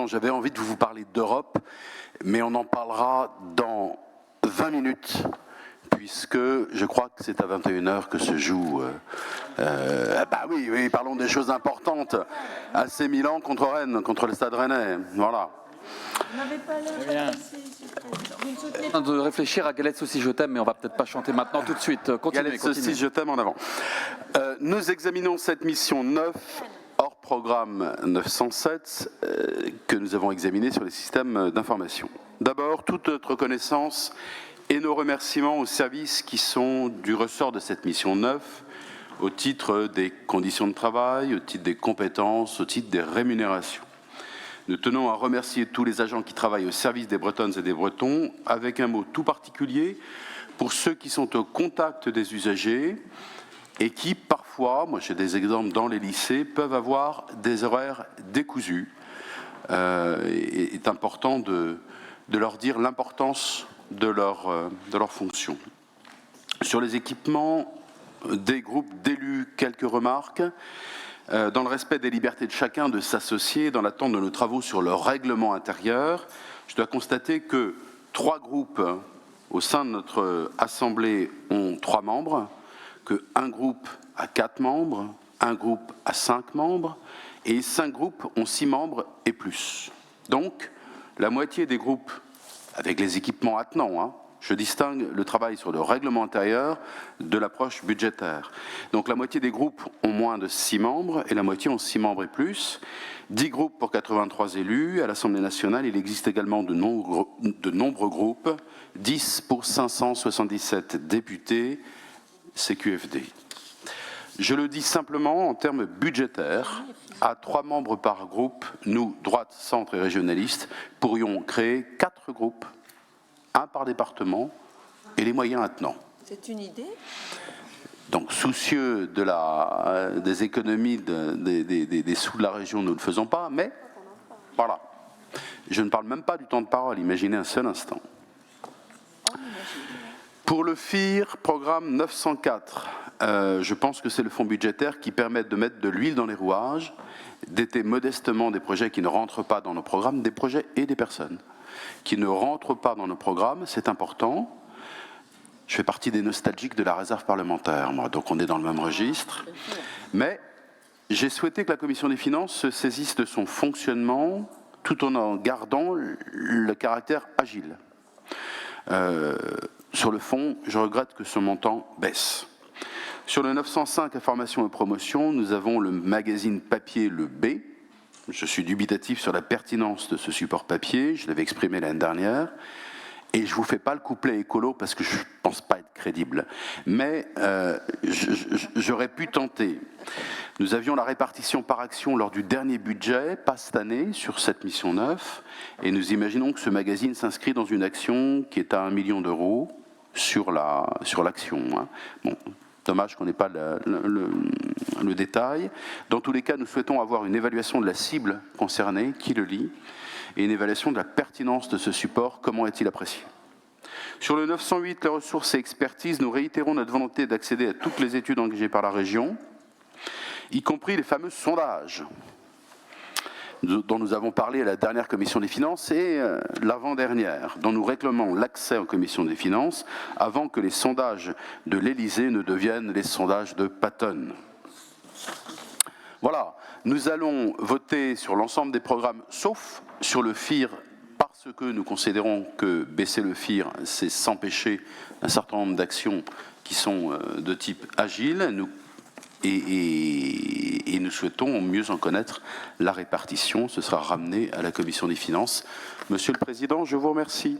Président. J'avais envie de vous parler d'Europe, mais on en parlera dans 20 minutes, puisque je crois que c'est à 21h que se joue... oui, parlons des choses importantes. AC Milan contre Rennes, contre le Stade Rennais. Voilà. Vous n'avez pas l'air de réfléchir à Galette Saucisse Je t'aime, mais on va peut-être pas chanter maintenant tout de suite. Continuez. Galette Saucisse Je t'aime en avant. Nous examinons cette mission 9 hors programme 907 que nous avons examiné sur les systèmes d'information. D'abord, toute notre reconnaissance et nos remerciements aux services qui sont du ressort de cette mission 9 au titre des conditions de travail, au titre des compétences, au titre des rémunérations. Nous tenons à remercier tous les agents qui travaillent au service des Bretonnes et des Bretons, avec un mot tout particulier pour ceux qui sont au contact des usagers et qui, parfois, moi j'ai des exemples dans les lycées, peuvent avoir des horaires décousus. Il est important de leur dire l'importance de leur fonction. Sur les équipements des groupes d'élus, quelques remarques. Dans le respect des libertés de chacun de s'associer, dans l'attente de nos travaux sur le règlement intérieur, je dois constater que 3 groupes au sein de notre Assemblée ont 3 membres, qu'un groupe a 4 membres, un groupe a 5 membres, et 5 groupes ont 6 membres et plus. Donc, la moitié des groupes, avec les équipements attenants, je distingue le travail sur le règlement intérieur de l'approche budgétaire. Donc la moitié des groupes ont moins de 6 membres et la moitié ont 6 membres et plus. 10 groupes pour 83 élus. À l'Assemblée nationale, il existe également de nombreux groupes. 10 pour 577 députés, CQFD. Je le dis simplement en termes budgétaires. À 3 membres par groupe, nous, droite, centre et régionalistes, pourrions créer 4 groupes. 1 par département, et les moyens attenants. C'est une idée. Donc, soucieux des économies des sous de la région, nous ne le faisons pas, mais voilà. Je ne parle même pas du temps de parole, imaginez un seul instant. Pour le FIR, programme 904, je pense que c'est le fonds budgétaire qui permet de mettre de l'huile dans les rouages, d'aider modestement des projets qui ne rentrent pas dans nos programmes, des projets et des personnes qui ne rentrent pas dans nos programmes, c'est important. Je fais partie des nostalgiques de la réserve parlementaire, moi, donc on est dans le même registre. Mais j'ai souhaité que la Commission des finances se saisisse de son fonctionnement tout en gardant le caractère agile. Sur le fond, je regrette que ce montant baisse. Sur le 905 information et promotion, nous avons le magazine papier, le B. Je suis dubitatif sur la pertinence de ce support papier, je l'avais exprimé l'année dernière, et je ne vous fais pas le couplet écolo parce que je ne pense pas être crédible. Mais j'aurais pu tenter. Nous avions la répartition par action lors du dernier budget, pas cette année, sur cette mission 9, et nous imaginons que ce magazine s'inscrit dans une action qui est à 1 million d'euros sur l'action. Bon. Dommage qu'on n'ait pas le détail. Dans tous les cas, nous souhaitons avoir une évaluation de la cible concernée, qui le lit, et une évaluation de la pertinence de ce support, comment est-il apprécié. Sur le 908, les ressources et expertises, nous réitérons notre volonté d'accéder à toutes les études engagées par la région, y compris les fameux sondages dont nous avons parlé à la dernière commission des finances et l'avant-dernière, dont nous réclamons l'accès aux commissions des finances avant que les sondages de l'Élysée ne deviennent les sondages de Patton. Voilà, nous allons voter sur l'ensemble des programmes, sauf sur le FIR, parce que nous considérons que baisser le FIR, c'est s'empêcher un certain nombre d'actions qui sont de type agile. Et nous souhaitons mieux en connaître la répartition. Ce sera ramené à la Commission des finances. Monsieur le Président, je vous remercie.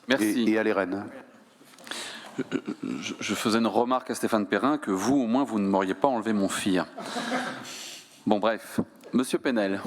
Merci. Et à les Rennes. Je faisais une remarque à Stéphane Perrin que vous, au moins, vous ne m'auriez pas enlevé mon FIR. Bon, bref. Monsieur Penel.